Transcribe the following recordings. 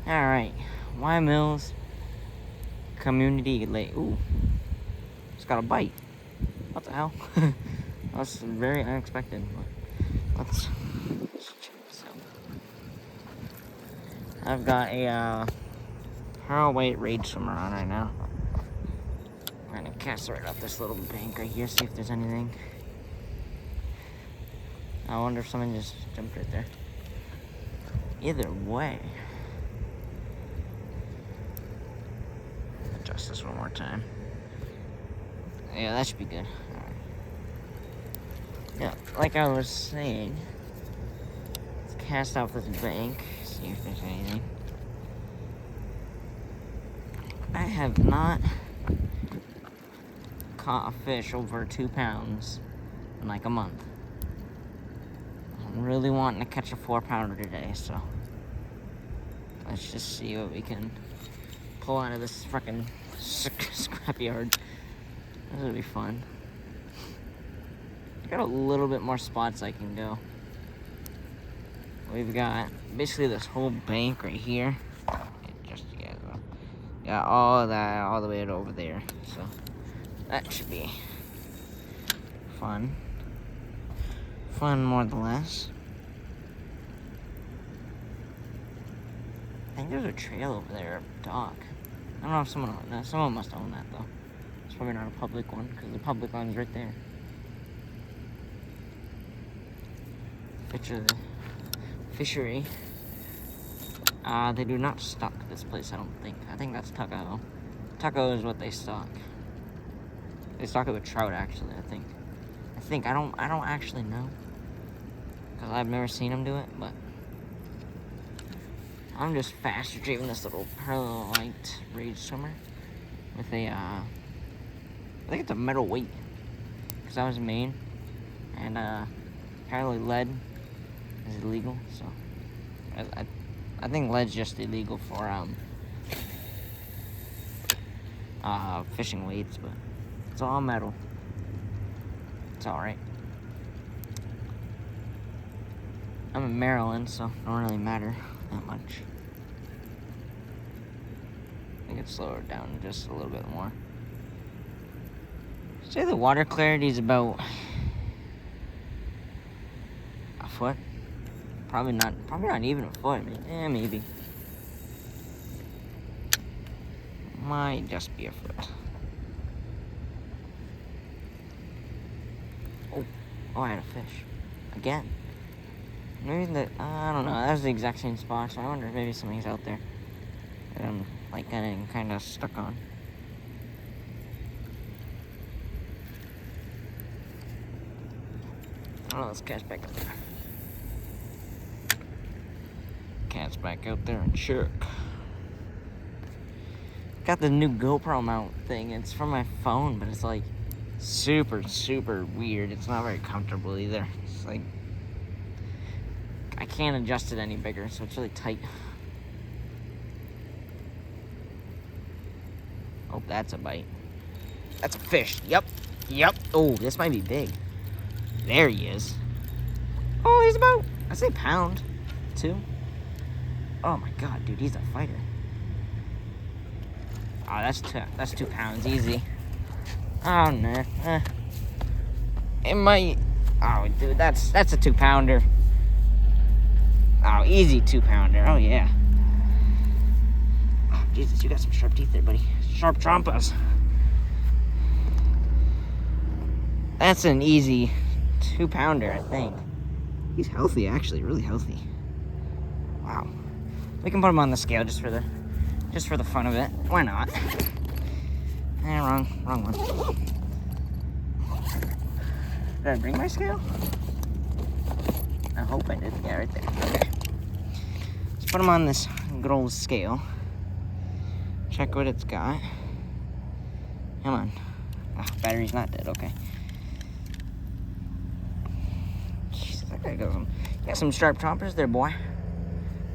Alright. Y Mills Community Lake. Ooh. It's got a bite. What the hell? That's very unexpected. Let's check this out. I've got a pearl white rage swimmer on right now. We're gonna cast right up this little bank right here, see if there's anything. I wonder if someone just jumped right there. Either way. Adjust this one more time. Yeah, that should be good. Alright. Yeah, like I was saying, let's cast off this bank, see if there's anything. I have not caught a fish over 2 pounds in like a month. I'm really wanting to catch a 4-pounder today, so let's just see what we can pull out of this freaking scrapyard. This will be fun. Got a little bit more spots I can go. We've got basically this whole bank right here. Got all of that all the way over there, so that should be fun. Fun more than less. I think there's a trail over there, a dock. I don't know if someone must own that though. It's probably not a public one because the public one's right there. Picture of the fishery. They do not stock this place, I don't think. I think that's Tuckahoe. Tuckahoe is what they stock. They stock it with trout, actually, I think. I don't actually know. Because I've never seen them do it, but I'm just fast retrieving this little pearl white rage swimmer with a, I think it's a metal weight. Because I was in Maine, and apparently lead is illegal, so I think lead's just illegal for fishing weights, but it's all metal. It's alright. I'm in Maryland, so it don't really matter that much. I think it's slower down just a little bit more. Say the water clarity is about a foot. Probably not even a foot. I mean, maybe. Might just be a foot. Oh, I had a fish. Again. Maybe I don't know, that was the exact same spot, so I wonder if maybe something's out there that I'm, like, getting kind of stuck on. Oh, let's cast back up there. Cast back out there and check. Got the new GoPro mount thing. It's from my phone, but it's like super weird. It's not very comfortable either. It's like I can't adjust it any bigger, so it's really tight. Oh, that's a bite. That's a fish. Yep. Oh, this might be big. There he is. Oh, he's about, I'd say pound, 2. Oh my god, dude, he's a fighter. Oh, that's 2 pounds, easy. Oh, no. It might, oh, dude, that's a 2-pounder. Oh, easy 2-pounder, oh yeah. Oh, Jesus, you got some sharp teeth there, buddy. Sharp trompas. That's an easy 2-pounder, I think. He's healthy, actually, really healthy. Wow. We can put him on the scale just for the fun of it. Why not? Wrong one. Did I bring my scale? I hope I did. Yeah, right there. Okay. Let's put him on this good old scale. Check what it's got. Come on. Oh, battery's not dead. Okay. Jeez, that guy goes. You got some sharp chompers there, boy.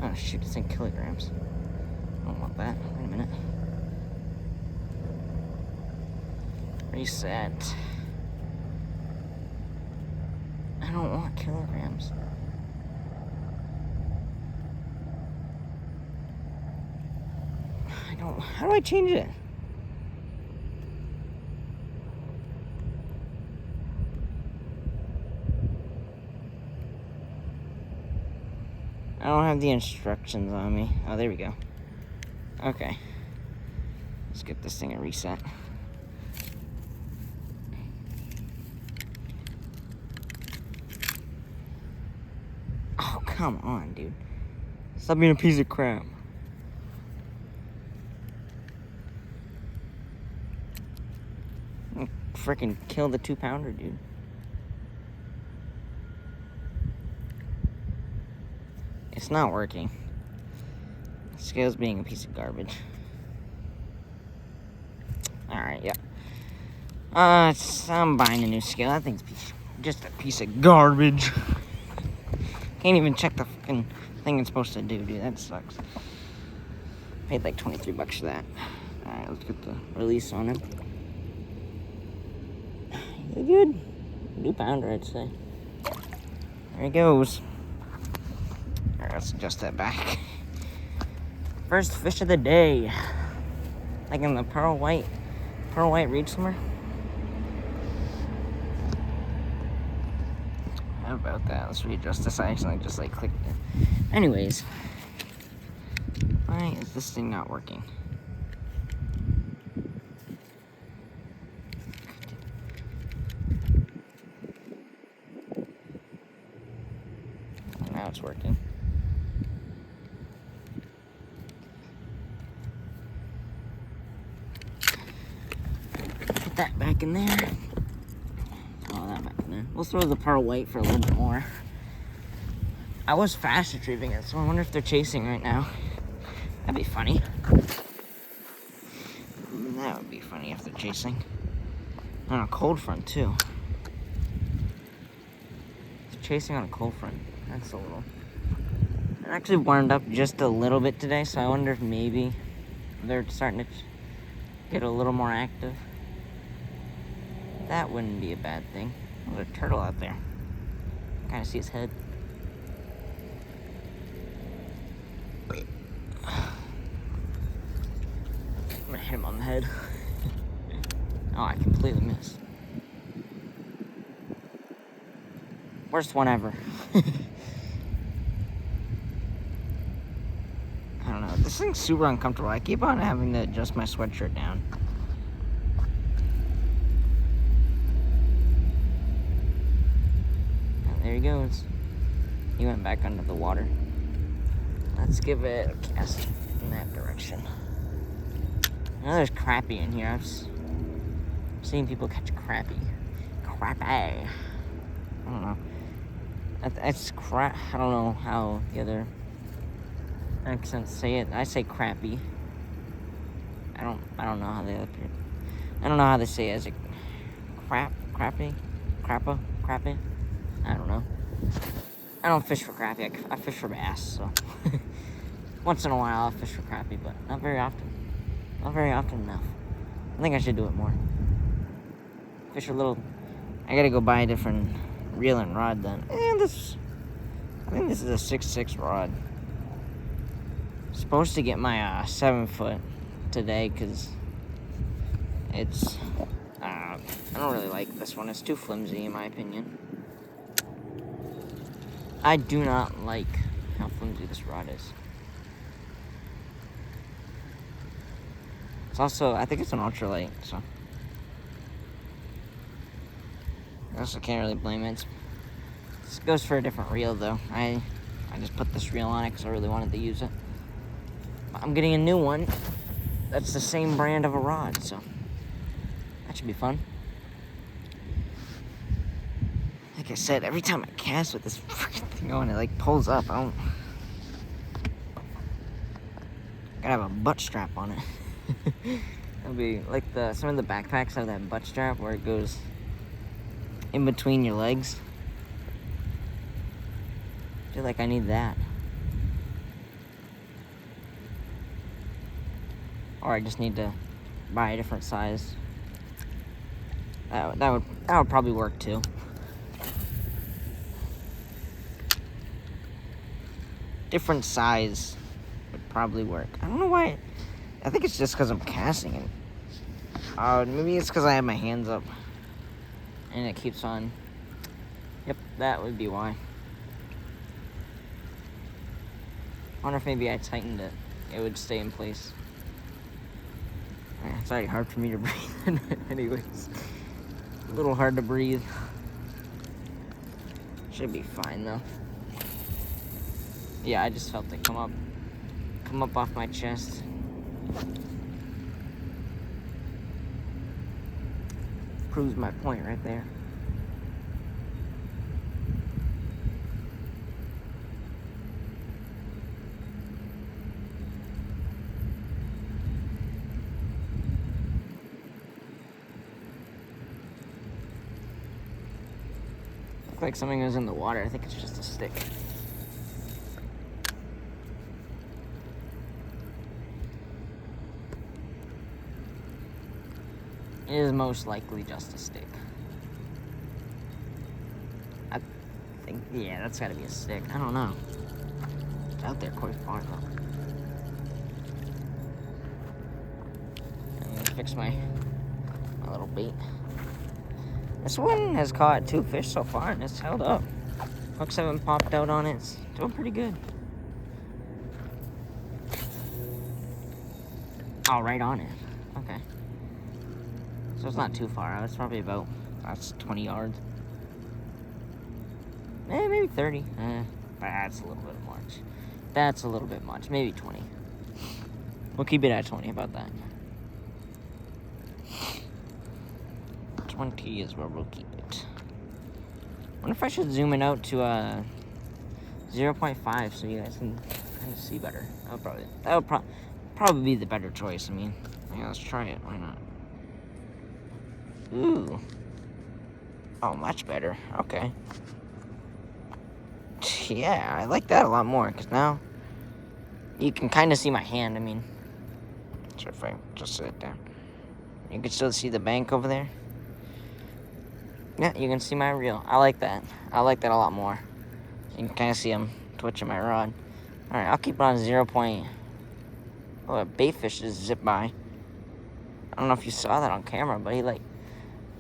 Oh shoot, it's in kilograms. I don't want that. Wait a minute. Reset. I don't want kilograms. Oh, how do I change it? I don't have the instructions on me. Oh, there we go. Okay. Let's get this thing a reset. Oh, come on, dude. Stop being a piece of crap. Freaking kill the 2-pounder, dude. It's not working. The scale's being a piece of garbage. Alright, yeah. I'm buying a new scale. That thing's just a piece of garbage. Can't even check the fucking thing it's supposed to do, dude. That sucks. Paid like $23 for that. Alright, let's get the release on it. Good. 2-pounder, I'd say. There he goes. Alright, let's adjust that back. First fish of the day. Like in the pearl white reed swimmer. How about that? Let's readjust this. I accidentally just like clicked it. Anyways. Why is this thing not working? Now it's working. Put that back in there. Oh, that back in there. We'll throw the pearl white for a little bit more. I was fast retrieving it, so I wonder if they're chasing right now. That'd be funny. That would be funny if they're chasing. On a cold front, too. They're chasing on a cold front. That's a little... It actually warmed up just a little bit today, so I wonder if maybe they're starting to get a little more active. That wouldn't be a bad thing. There's a turtle out there. Kind of see his head. I'm gonna hit him on the head. Oh, I completely missed. Worst one ever. I don't know. This thing's super uncomfortable. I keep on having to adjust my sweatshirt down. And there he goes. He went back under the water. Let's give it a cast in that direction. I know there's crappie in here. I've seen people catch crappie. Crappie. I don't know. That's crap. I don't know how the other accents say it. I say crappie. I don't know how the other people. I don't know how they say it. Is it crappie? Crappie? I don't know. I don't fish for crappie. I fish for bass, so. Once in a while I'll fish for crappie, but not very often. Not very often enough. I think I should do it more. Fish a little... I gotta go buy a different reel and rod then. And I think this is a 6.6 rod. Supposed to get my 7-foot today, because it's... I don't really like this one. It's too flimsy, in my opinion. I do not like how flimsy this rod is. It's also, I think it's an ultralight, so. I also can't really blame it. This goes for a different reel, though. I just put this reel on it because I really wanted to use it. I'm getting a new one that's the same brand of a rod, so that should be fun. Like I said, every time I cast with this freaking thing on, it like pulls up. Gotta have a butt strap on it. It'll be like some of the backpacks have that butt strap where it goes in between your legs. I feel like I need that. Or I just need to buy a different size. That would probably work too. Different size would probably work. I don't know why I think it's just because I'm casting it. Maybe it's because I have my hands up. And it keeps on. Yep, that would be why. I wonder if maybe I tightened it. It would stay in place. It's already hard for me to breathe. Anyways. A little hard to breathe. Should be fine though. Yeah, I just felt it come up off my chest. Proves my point right there. Looks like something was in the water. I think it's just a stick. It is most likely just a stick. I think, yeah, that's gotta be a stick. I don't know. It's out there quite far though. I'm gonna fix my little bait. This one has caught 2 fish so far and it's held up. Hooks haven't popped out on it. It's doing pretty good. Oh, right on it. Okay. So it's not too far out. It's probably about, that's 20 yards. Maybe 30. That's a little bit much. That's a little bit much. Maybe 20. We'll keep it at 20. About that. 20 is where we'll keep it. I wonder if I should zoom it out to 0.5 so you guys can kind of see better. That would probably be the better choice. I mean, yeah, let's try it. Why not? Ooh. Oh, much better. Okay. Yeah, I like that a lot more, because now you can kind of see my hand. I mean, so if I just sit down, you can still see the bank over there. Yeah, you can see my reel. I like that. I like that a lot more. You can kind of see him twitching my rod. Alright, I'll keep it on 0. Oh, a baitfish just zipped by. I don't know if you saw that on camera, but he looked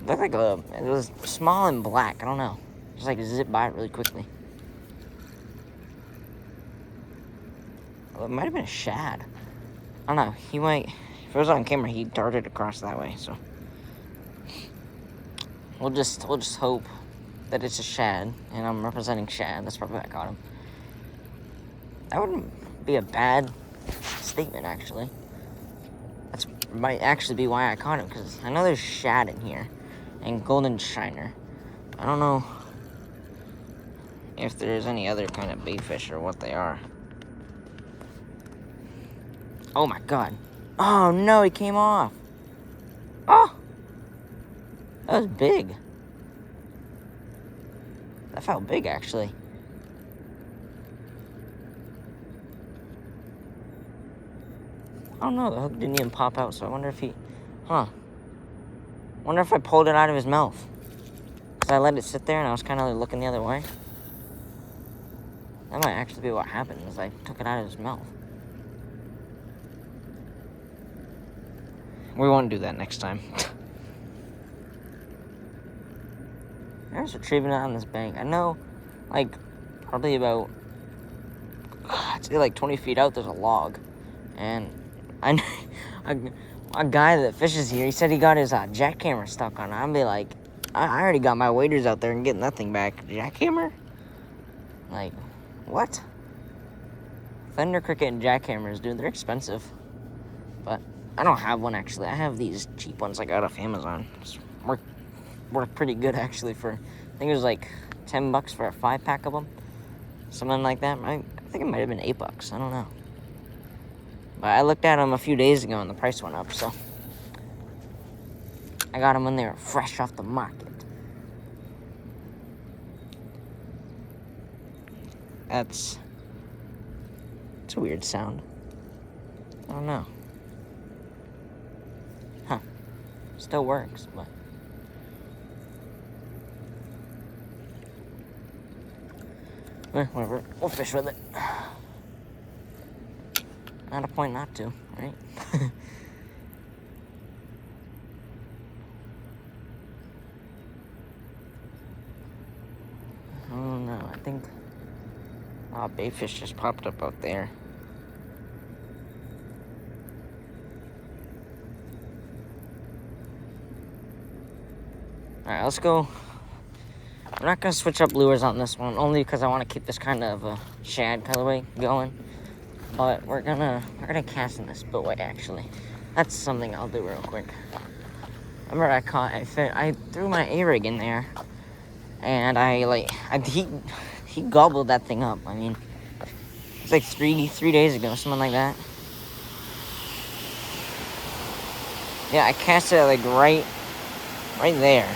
like it was small and black. I don't know. Just like zipped by it really quickly. Well, it might have been a shad. I don't know. He might, if it was on camera, he darted across that way, so. We'll just hope that it's a shad, and I'm representing shad. That's probably why I caught him. That wouldn't be a bad statement, actually. That might actually be why I caught him, because I know there's shad in here, and golden shiner. I don't know if there's any other kind of baitfish or what they are. Oh my god. Oh no, he came off. Oh! That was big. That felt big, actually. I don't know, the hook didn't even pop out, so I wonder if he... Wonder if I pulled it out of his mouth. Because I let it sit there and I was kind of looking the other way. That might actually be what happened, is I took it out of his mouth. We won't do that next time. I was retrieving it on this bank. I know, like, probably about, I'd say like 20 feet out, there's a log. And I know, a guy that fishes here, he said he got his jackhammer stuck on it. I'd be like, I already got my waders out there and getting nothing back. Jackhammer? Like, what? Thunder Cricket and jackhammers, dude, they're expensive. But I don't have one, actually. I have these cheap ones I got off Amazon. It's worked pretty good, actually, for, I think it was like $10 for a 5-pack of them. Something like that. I think it might have been $8. I don't know. But I looked at them a few days ago and the price went up, so I got them when they were fresh off the market. It's a weird sound. I don't know. Huh. Still works, but... whatever. We'll fish with it. not a point not to, right? Oh no, I think baitfish just popped up out there. Alright, let's go. I'm not gonna switch up lures on this one, only because I want to keep this kind of shad colorway going. But we're gonna cast in the spillway actually. That's something I'll do real quick. Remember I threw my A-rig in there, and he gobbled that thing up. I mean, it's like three days ago, something like that. Yeah, I cast it like right there,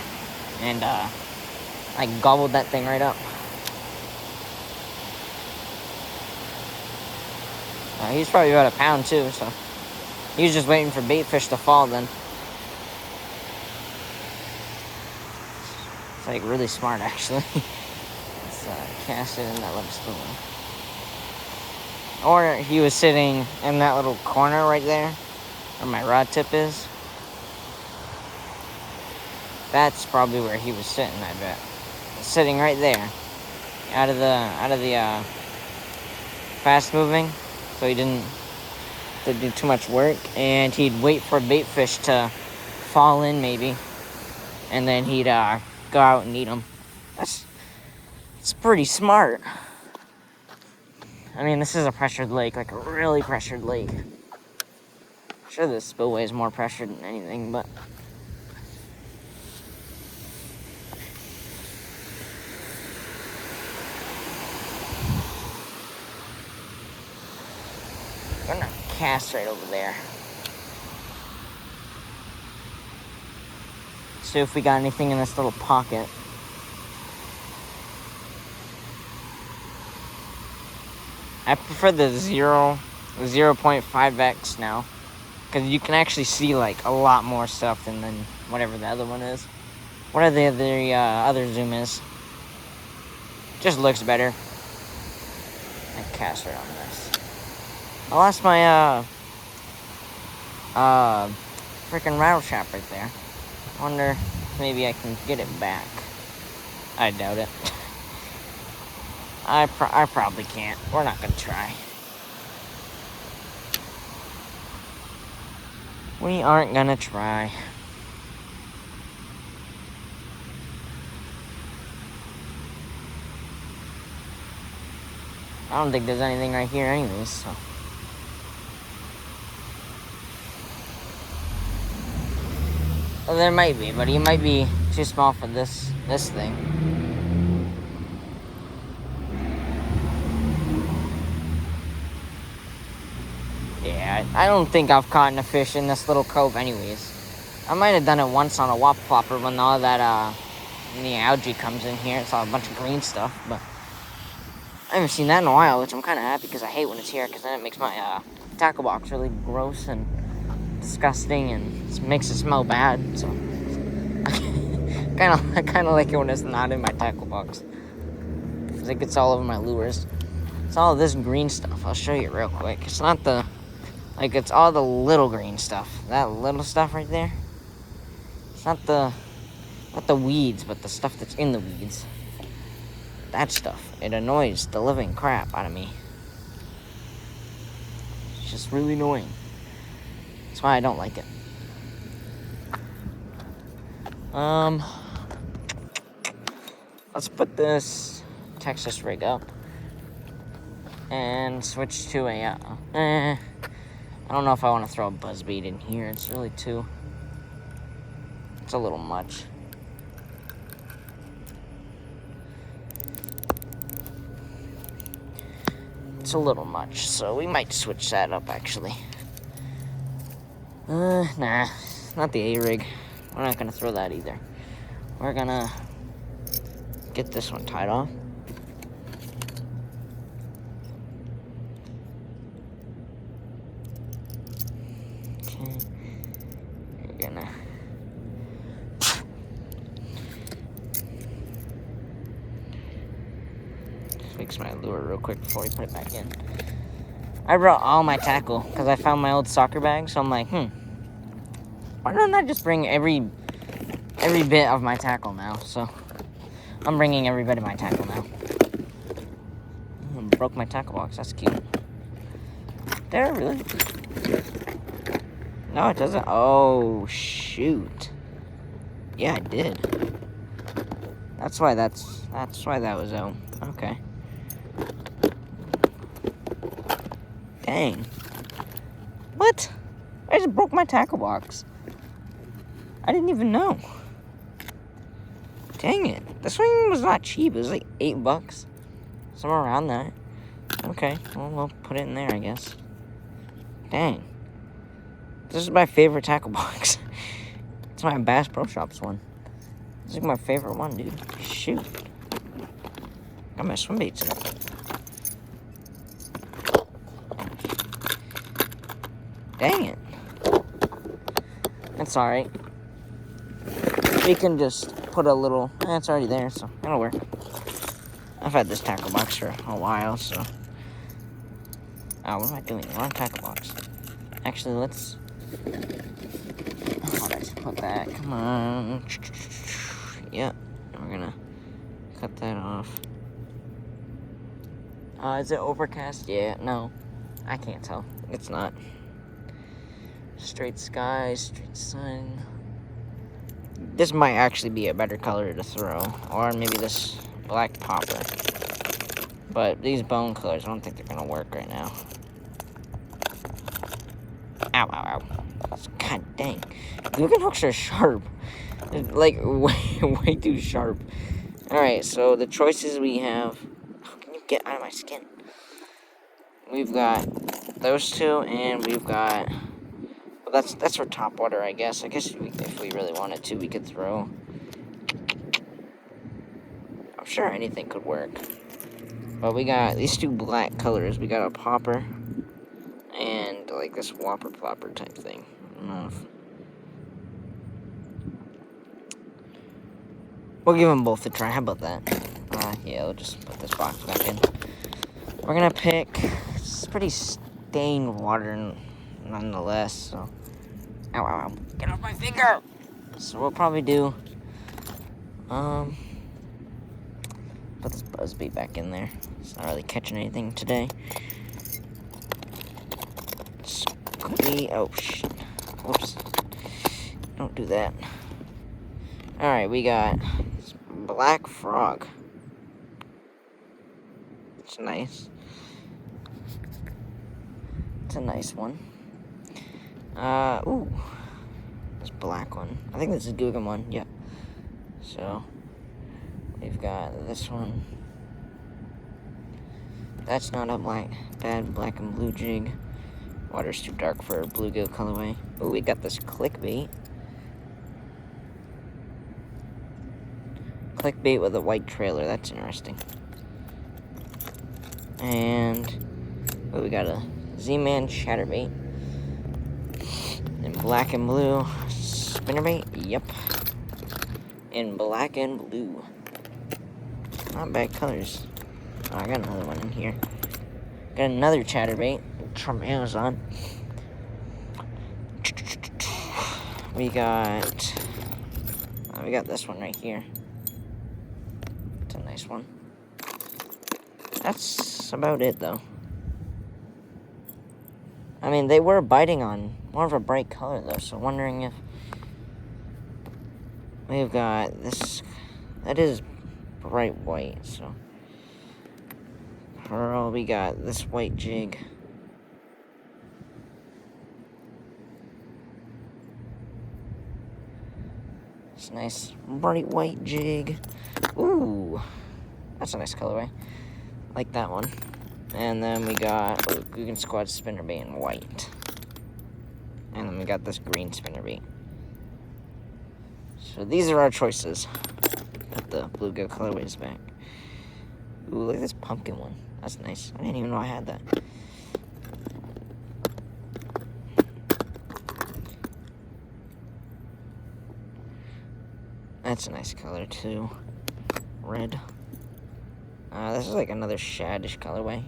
and I gobbled that thing right up. He's probably about a pound too, so he was just waiting for bait fish to fall then. It's like really smart actually. Let's cast it in that little spillway. Or he was sitting in that little corner right there, where my rod tip is. That's probably where he was sitting, I bet. Sitting right there, out of the fast moving, so he didn't do too much work, and he'd wait for bait fish to fall in maybe, and then he'd go out and eat them. It's pretty smart. I mean, this is a pressured lake, like a really pressured lake. I'm sure this spillway is more pressured than anything, but I'm gonna cast right over there. See if we got anything in this little pocket. I prefer the 0.5x now, because you can actually see like a lot more stuff than whatever the other one is. Whatever the other zoom is. Just looks better. I cast right on this. I lost my freaking rattle trap right there. I wonder if maybe I can get it back. I doubt it. I probably can't. We're not gonna try. We aren't gonna try. I don't think there's anything right here anyways, so. Well, there might be, but he might be too small for this thing. Yeah, I don't think I've caught a fish in this little cove anyways. I might have done it once on a wop flopper when all that the algae comes in here. It's all a bunch of green stuff, but I haven't seen that in a while, which I'm kind of happy because I hate when it's here, because then it makes my tackle box really gross and disgusting, and it makes it smell bad. So I kind of like it when it's not in my tackle box, because it gets all over my lures. It's all this green stuff. I'll show you real quick. It's not it's all the little green stuff. That little stuff right there. It's not the weeds, but the stuff that's in the weeds. That stuff, it annoys the living crap out of me. It's just really annoying. That's why I don't like it. Let's put this Texas rig up and switch to a I don't know if I want to throw a buzzbait in here. It's really it's a little much. It's a little much, so we might switch that up actually. Nah, not the A-rig. We're not gonna throw that either. We're gonna get this one tied off. Okay, we're gonna fix my lure real quick before we put it back in. I brought all my tackle because I found my old soccer bag. So I'm like, why don't I just bring every bit of my tackle now? So I'm bringing every bit of my tackle now. Broke my tackle box. That's cute. Did I really? No, it doesn't. Oh, shoot. Yeah, I did. That's why that was out. Okay. Dang. What? I just broke my tackle box. I didn't even know. Dang it. This one was not cheap. It was like $8. Somewhere around that. Okay. Well, we'll put it in there, I guess. Dang. This is my favorite tackle box. It's my Bass Pro Shops one. This is my favorite one, dude. Shoot. Got my swim baits in it. Dang it. That's alright. We can just put a little... it's already there, so it'll work. I've had this tackle box for a while, so... Oh, what am I doing? Wrong tackle box. Actually, let's... How did I put that? Come on. Yep. We're gonna cut that off. Is it overcast? Yeah, no. I can't tell. It's not. Straight sky, straight sun. This might actually be a better color to throw. Or maybe this black popper. But these bone colors, I don't think they're gonna work right now. Ow, ow, ow. God dang. Looking hooks are sharp. They're like, way too sharp. Alright, so the choices we have... How can you get out of my skin? We've got those two, and we've got... Well, that's for top water, I guess. I guess if we really wanted to, we could throw... I'm sure anything could work. But we got these two black colors. We got a popper and like this whopper plopper type thing. I don't know if... We'll give them both a try. How about that? Yeah, we'll just put this box back in. We're gonna pick... It's pretty stained water nonetheless, so... Ow, ow, ow. Get off my finger! So we'll probably do... Put this buzz bait back in there. It's not really catching anything today. Oh, shit. Whoops. Don't do that. Alright, we got this black frog. It's nice. It's a nice one. Ooh. This black one. I think this is Googan one, yeah. So, we've got this one. That's not a bad black and blue jig. Water's too dark for a bluegill colorway. Oh, we got this clickbait. Clickbait with a white trailer. That's interesting. And we got a Z-Man chatterbait. In black and blue spinnerbait. Yep. In black and blue. Not bad colors. Oh, I got another one in here. Got another chatterbait from Amazon. We got this one right here. It's a nice one. That's about it, though. I mean, they were biting on more of a bright color, though, so wondering if... We've got this... That is bright white, so... Pearl, we got this white jig. It's nice bright white jig. Ooh, that's a nice colorway. Like that one. And then we got Googan Squad spinnerbait in white. And then we got this green spinnerbait. So these are our choices. Put the bluegill colorways back. Ooh, look at this pumpkin one. That's nice. I didn't even know I had that. That's a nice color too. Red. This is like another shaddish colorway.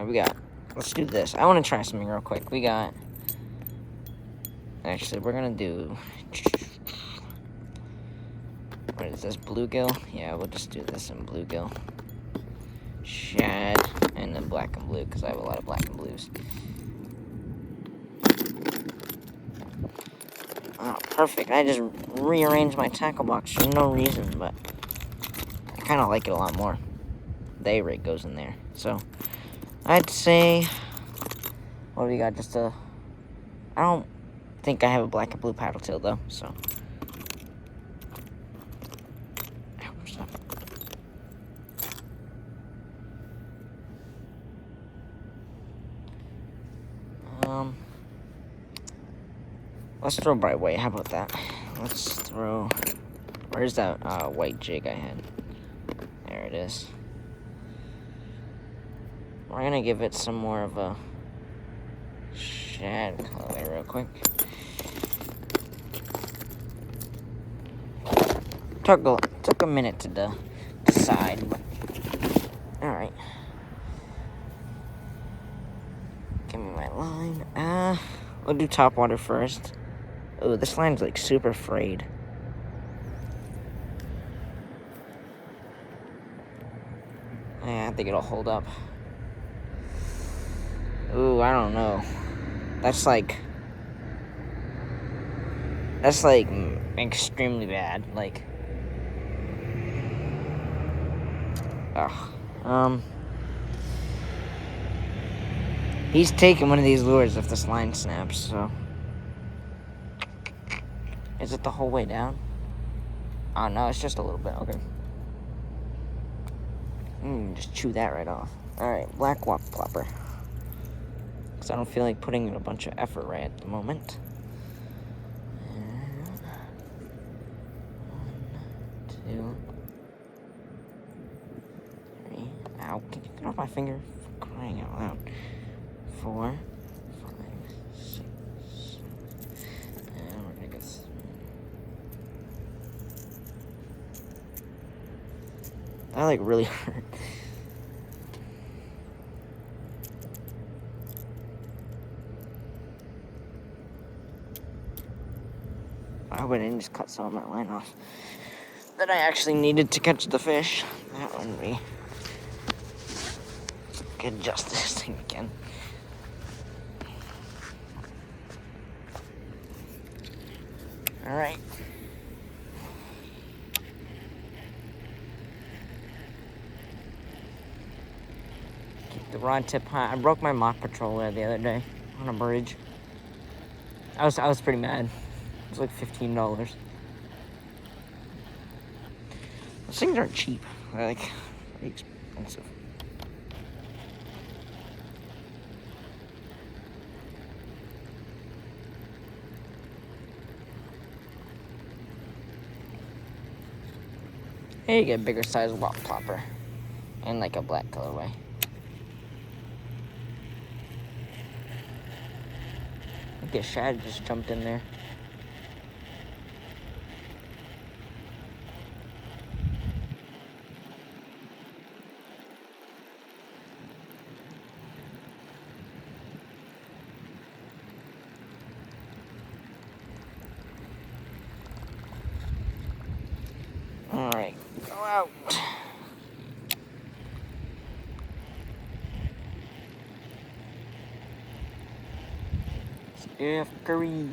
we got? Let's do this. I want to try something real quick. We got... Actually, we're going to do... What is this? Bluegill? Yeah, we'll just do this in bluegill. Shad, and then black and blue, because I have a lot of black and blues. Oh, perfect. I just rearranged my tackle box for no reason, but I kind of like it a lot more. The A-rig goes in there. So, I'd say, what do we got? Just a, I don't think I have a black and blue paddle tail, though, so. Let's throw bright white. How about that? Let's throw... Where's that white jig I had? There it is. We're gonna give it some more of a shad color real quick. Took a minute to decide, but alright. Give me my line. We'll do top water first. Oh, this line's like super frayed. Yeah, I think it'll hold up. Ooh, I don't know. That's like extremely bad. Like, he's taking one of these lures if this line snaps, so. Is it the whole way down? Oh, no, it's just a little bit. Okay. Just chew that right off. Alright, black wop plopper. Because I don't feel like putting in a bunch of effort right at the moment. And 1, 2, 3. Ow, can you get off my finger? For crying out loud. 4, 5, 6. And we're gonna get... That like really hurt. I hope I didn't just cut some of my line off that I actually needed to catch the fish. That wouldn't be good. Adjust this thing again. All right. Keep the rod tip high. I broke my mock patroller the other day on a bridge. I was pretty mad. It was like $15. Those things aren't cheap. They're like pretty expensive. Hey, you get a bigger size wop plopper and like a black colorway. I think a shad just jumped in there. Alright, go out. Steph Curry.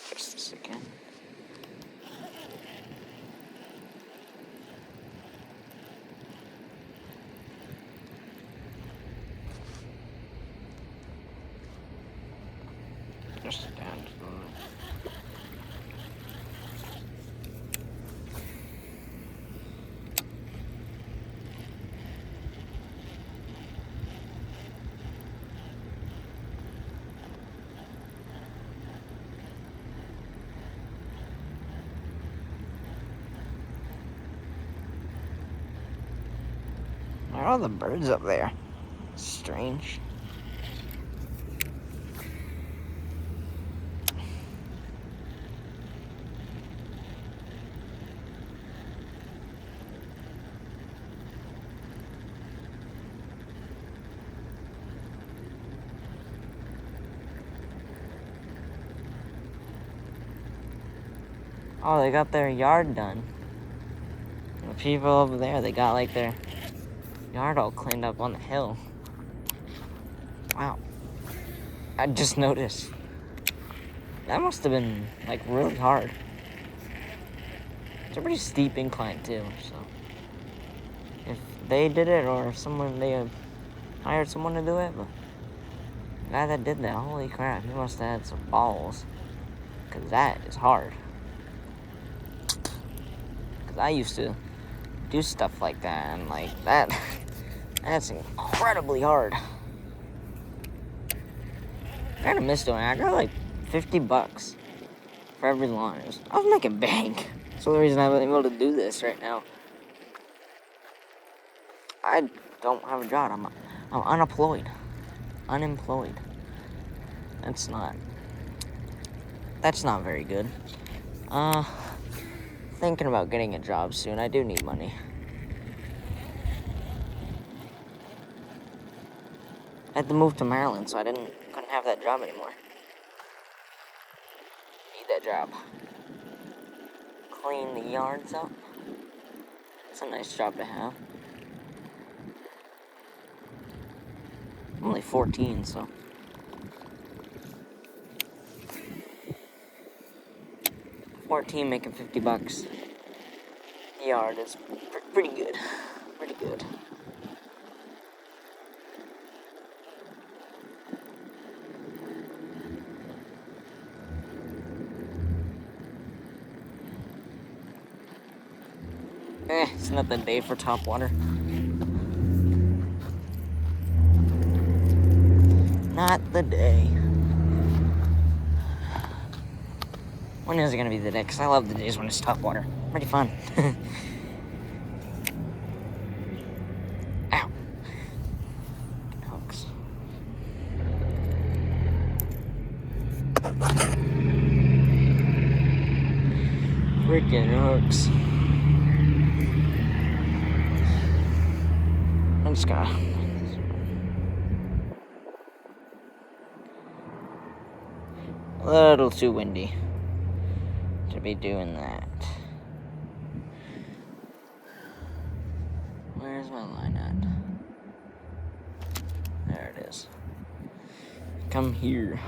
Fix this again. Just down to the... Are all the birds up there? Strange. Oh, they got their yard done. The people over there, they got like their yard all cleaned up on the hill. Wow. I just noticed. That must have been like really hard. It's a pretty steep incline too, so if they did it or if they hired someone to do it, but the guy that did that, holy crap, he must have had some balls. Cause that is hard. Cause I used to do stuff like that and like that's incredibly hard. I kind of missed doing it. I got like $50 for every lawn. I was making bank. That's the only reason I'm able to do this right now. I don't have a job. I'm unemployed. Unemployed. That's not very good. Thinking about getting a job soon. I do need money. I had to move to Maryland, so I couldn't have that job anymore. Need that job. Clean the yards up. It's a nice job to have. I'm only 14, so. Making $50 a yard is pretty good. Pretty good. It's not the day for top water. Not the day. When is it gonna be the day? Because I love the days when it's top water. Pretty fun. Ow. Hooks. Freaking hooks. I'm just gonna. A little too windy to be doing that. Where's my line at? There it is. Come here.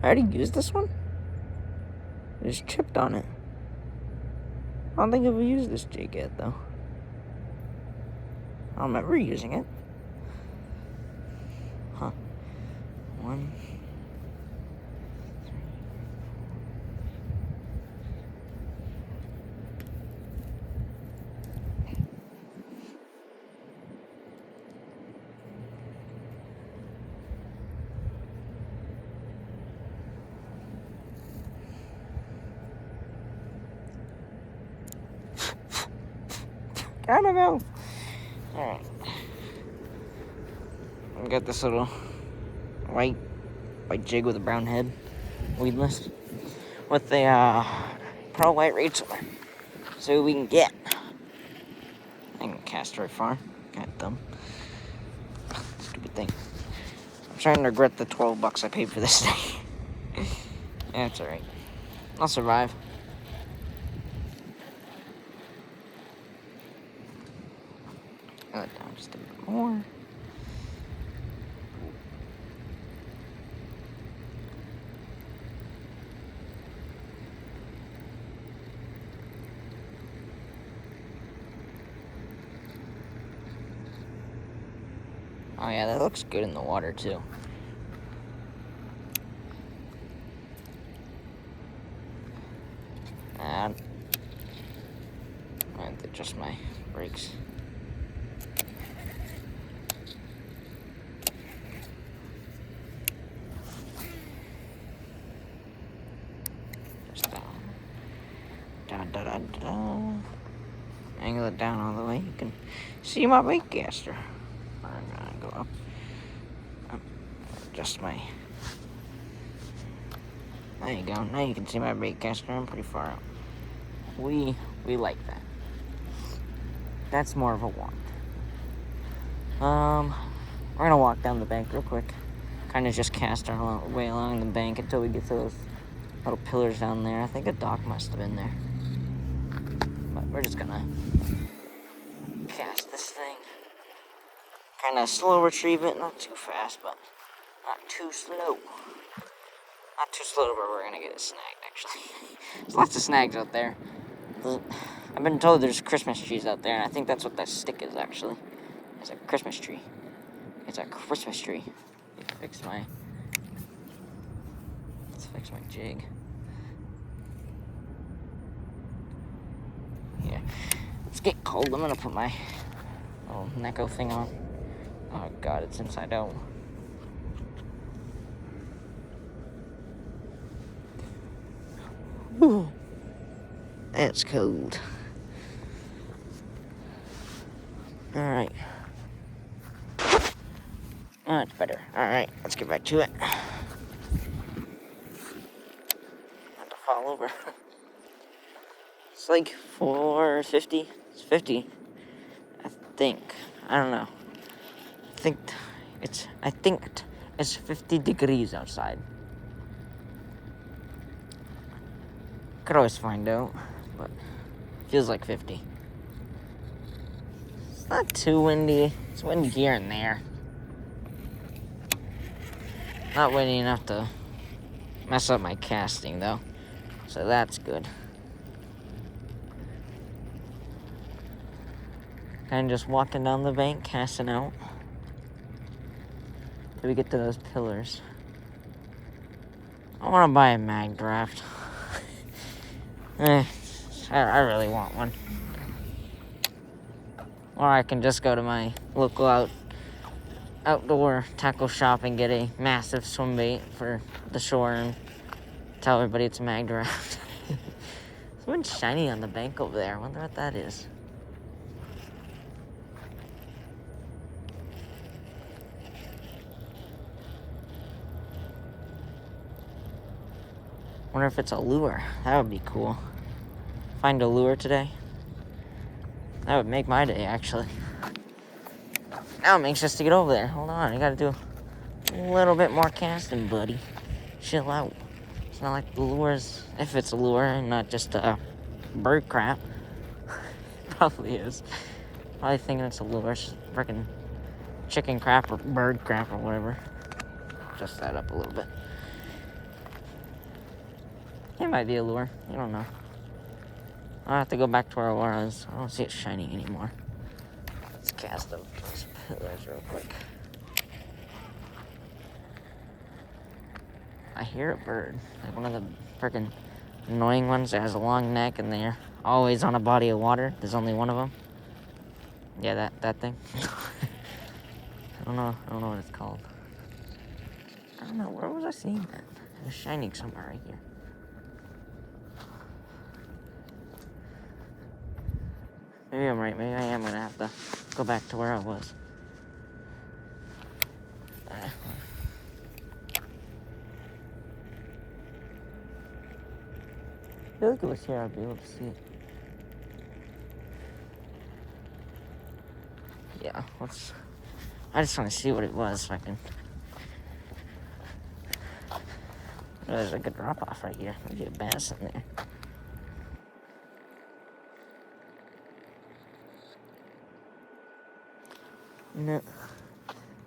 I already used this one? There's chipped on it. I don't think I've used this jig yet, though. I don't remember using it. Huh. 1, 3. I don't know. Alright. I got this little white jig with a brown head, weedless, with the pearl white rachel. So we can get. I can cast very far. Got them. Stupid thing. I'm starting to regret the $12 I paid for this thing. Yeah, it's alright. I'll survive. Let it down just a bit more. Oh yeah, that looks good in the water too. And I have to adjust my brakes. Just da da da da. it down all the way, you can see my baitcaster. I'm gonna go up. Just my... There you go. Now you can see my baitcaster. I'm pretty far out. We like that. That's more of a want. We're gonna walk down the bank real quick. Kind of just cast our way along the bank until we get to those little pillars down there. I think a dock must have been there. But we're just gonna cast this thing. Kind of slow retrieve it, not too fast, but not too slow. Not too slow, but we're gonna get it snagged, actually. There's lots of snags out there. I've been told there's Christmas trees out there, and I think that's what that stick is, actually. It's a Christmas tree. It's a Christmas tree. Let's fix my jig. Yeah. It's getting cold. I'm gonna put my little Neko thing on. Oh god, it's inside out. Ooh. That's cold. Alright. Oh, that's better. Alright, let's get back to it. Not to fall over. It's like 450. It's 50. I think. I don't know. I think it's 50 degrees outside. Could always find out, but feels like 50. It's not too windy. It's windy here and there. Not windy enough to mess up my casting, though. So that's good. Kind of just walking down the bank, casting out. Till we get to those pillars. I want to buy a mag draft. I really want one. Or I can just go to my local outdoor tackle shop and get a massive swim bait for the shore and tell everybody it's a mag draft. Something shiny on the bank over there. I wonder what that is. Wonder if it's a lure. That would be cool. Find a lure today. That would make my day, actually. Now I'm anxious to get over there. Hold on, I gotta do a little bit more casting, buddy. Chill out. It's not like the lures, if it's a lure and not just bird crap. Probably is. Probably thinking it's a lure. It's freaking chicken crap or bird crap or whatever. Adjust that up a little bit. It might be a lure. I don't know. I'll have to go back to where I was. I don't see it shining anymore. Let's cast those pillars real quick. I hear a bird. Like one of the freaking annoying ones that has a long neck and they're always on a body of water. There's only one of them. Yeah, that thing. I don't know what it's called. I don't know. Where was I seeing that? It was shining somewhere right here. Maybe I'm right. Maybe I am going to have to go back to where I was. I feel like it was here. I'd be able to see it. Yeah, I just want to see what it was so I can... There's a good drop-off right here. Maybe a bass in there. No.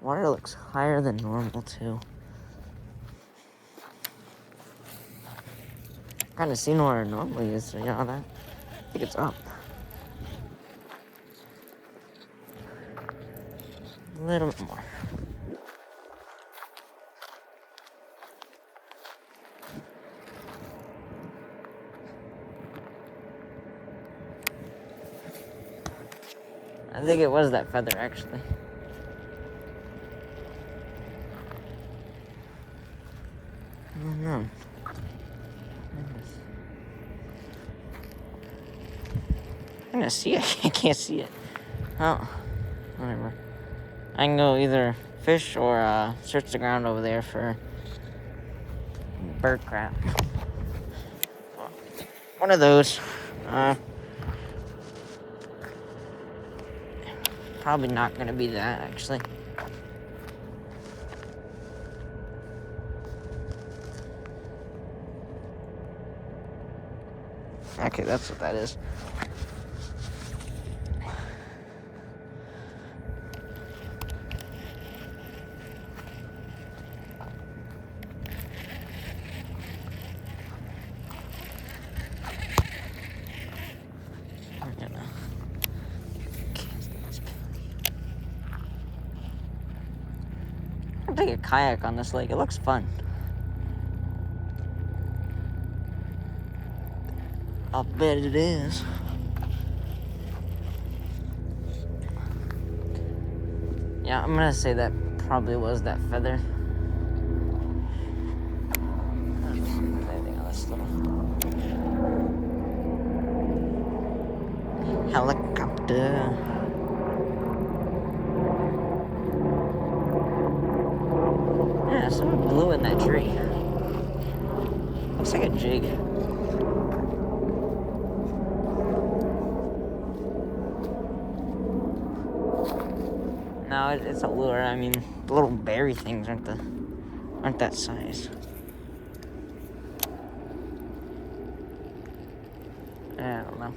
Water looks higher than normal, too. Kind of seen where it normally is, so yeah, I think it's up. A little bit more. I think it was that feather, actually. I don't know. gonna see it. I can't see it. Oh, whatever. I can go either fish or search the ground over there for bird crap. One of those. Probably not gonna be that, actually. Okay, that's what that is. I'll take a kayak on this lake. It looks fun. I'll bet it is. Yeah, I'm gonna say that probably was that feather. Anything on this little helicopter. Yeah, someone blew in that tree. Looks like a jig. No, it's a lure. I mean, the little berry things aren't that size. I don't know.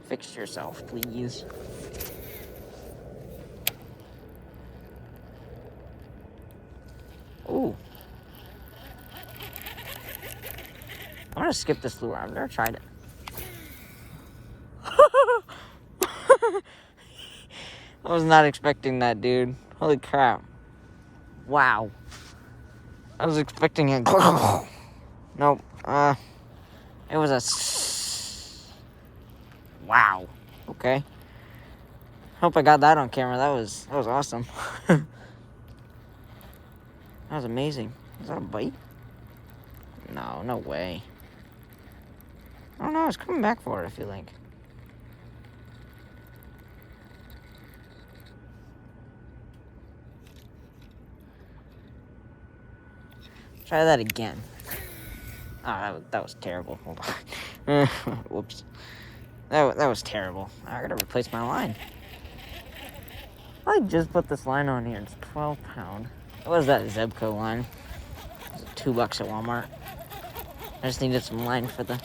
Fix yourself, please. Ooh. I'm gonna skip this lure. I've never tried it. I was not expecting that, dude. Holy crap. Wow. I was expecting it. Nope. It was a... Wow. Okay. Hope I got that on camera. That was awesome. That was amazing. Is that a bite? No, no way. I don't know, it's coming back for it, I feel like. Try that again. Oh, that was terrible. Hold on. Whoops. That was terrible. I gotta replace my line. I just put this line on here. It's 12 pound. What is that Zebco line? It's $2 at Walmart. I just needed some line for the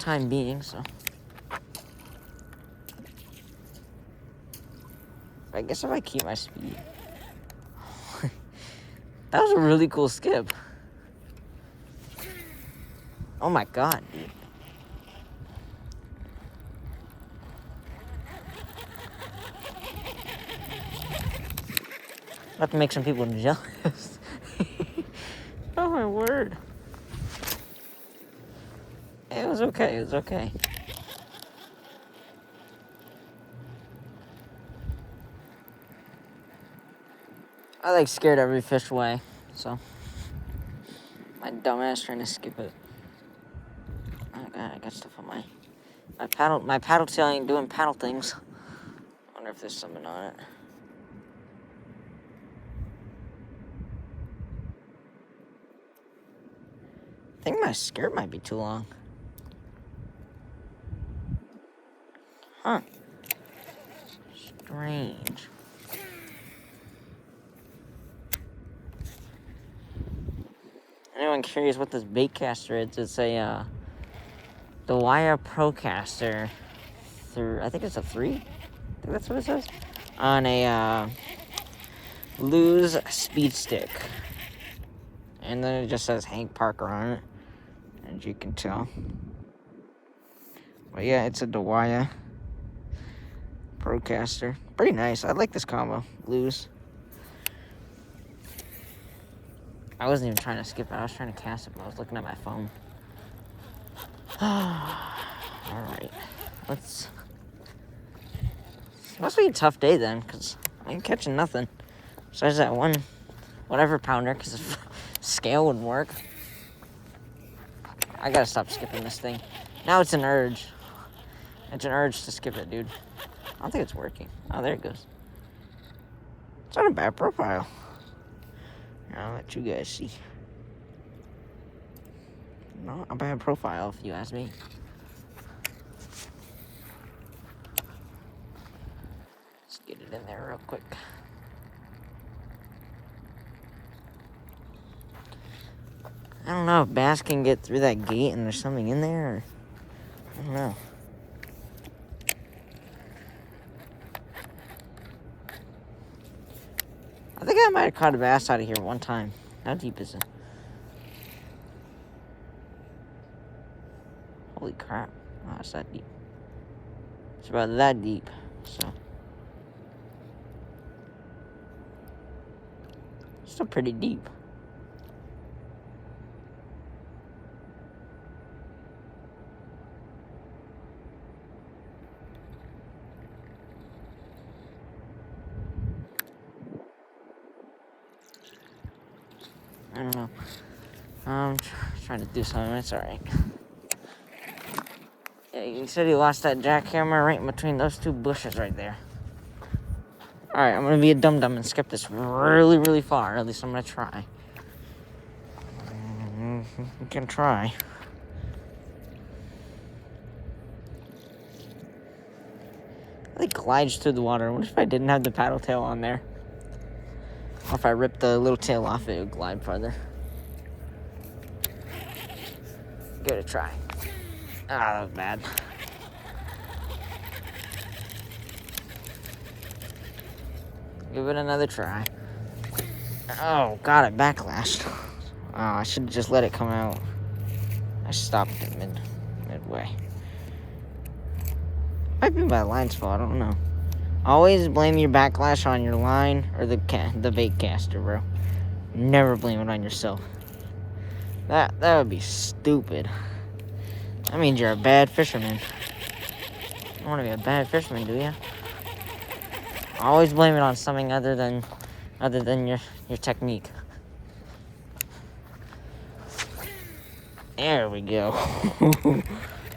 time being, so. I guess if I keep my speed. That was a really cool skip. Oh my god, dude. About to make some people jealous. Oh my word. It was okay, it was okay. I like scared every fish away, so. My dumbass trying to skip it. Oh god, I got stuff on my paddle tail ain't doing paddle things. Wonder if there's something on it. I think my skirt might be too long. Huh. Strange. Anyone curious what this bait caster is? It's a Dewaya Procaster. I think it's a 3. I think that's what it says. On a Lew's speed stick. And then it just says Hank Parker on it, as you can tell. But yeah, it's a Dewaya Procaster. Pretty nice. I like this combo. Lew's. I wasn't even trying to skip it. I was trying to cast it, but I was looking at my phone. Alright. Let's... It must be a tough day then, because I ain't catching nothing. Besides that one whatever pounder, because scale would work. I gotta stop skipping this thing. Now it's an urge. It's an urge to skip it, dude. I don't think it's working. Oh, there it goes. It's not a bad profile. I'll let you guys see. Not a bad profile, if you ask me. Let's get it in there real quick. I don't know if Bass can get through that gate and there's something in there. Or, I don't know. I think I might have caught a bass out of here one time. How deep is it? Holy crap. Oh, it's that deep. It's about that deep, so. Still pretty deep. I don't know. I'm trying to do something. It's alright. Yeah, he said he lost that jackhammer right in between those two bushes right there. Alright, I'm gonna be a dum-dum and skip this really, really far. At least I'm gonna try. We can try. I think glides through the water. What if I didn't have the paddle tail on there? Or if I ripped the little tail off, it would glide farther. Give it a try. Ah, that was bad. Give it another try. Oh, God, I backlashed. Oh, I should have just let it come out. I stopped it midway. Might be my line spot, I don't know. Always blame your backlash on your line or the bait caster, bro. Never blame it on yourself. That would be stupid. That means you're a bad fisherman. You don't want to be a bad fisherman, do you? Always blame it on something other than your technique. There we go.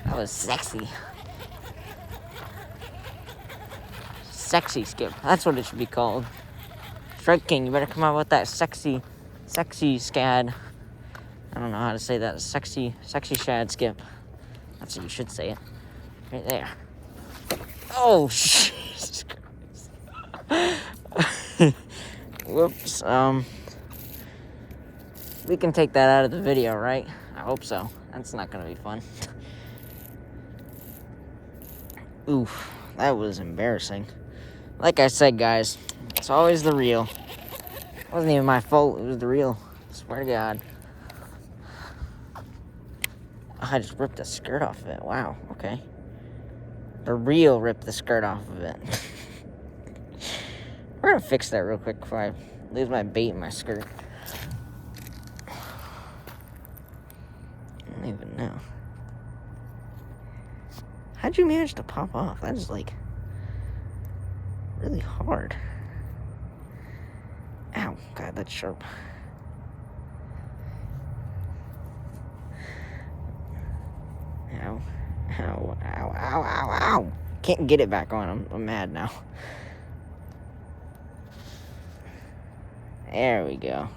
That was sexy. Sexy skip. That's what it should be called. Strike King, you better come out with that sexy scad. I don't know how to say that. Sexy shad skip. That's what you should say it. Right there. Oh, Jesus Christ. Whoops. We can take that out of the video, right? I hope so. That's not gonna be fun. Oof. That was embarrassing. Like I said, guys, it's always the reel. It wasn't even my fault. It was the reel. I swear to God. I just ripped the skirt off of it. Wow, okay. The reel ripped the skirt off of it. We're gonna fix that real quick before I lose my bait in my skirt. I don't even know. How'd you manage to pop off? That is like really hard. Ow, God, that's sharp. Ow, ow, ow, ow, ow, ow. Can't get it back on. I'm mad now. There we go.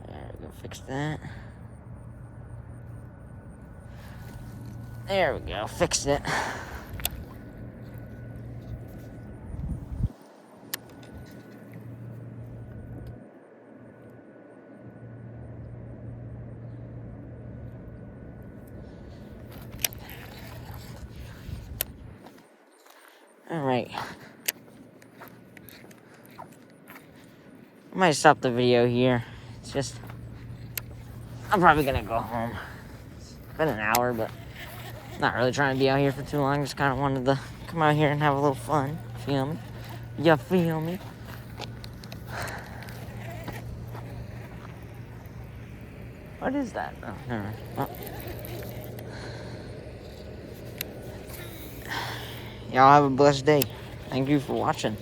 There we go, fix that. There we go, fixed it. Alright. I might stop the video here. It's just, I'm probably gonna go home. It's been an hour, but not really trying to be out here for too long. Just kind of wanted to come out here and have a little fun. Feel me? You feel me? What is that? Oh, never mind. Oh. Y'all have a blessed day. Thank you for watching.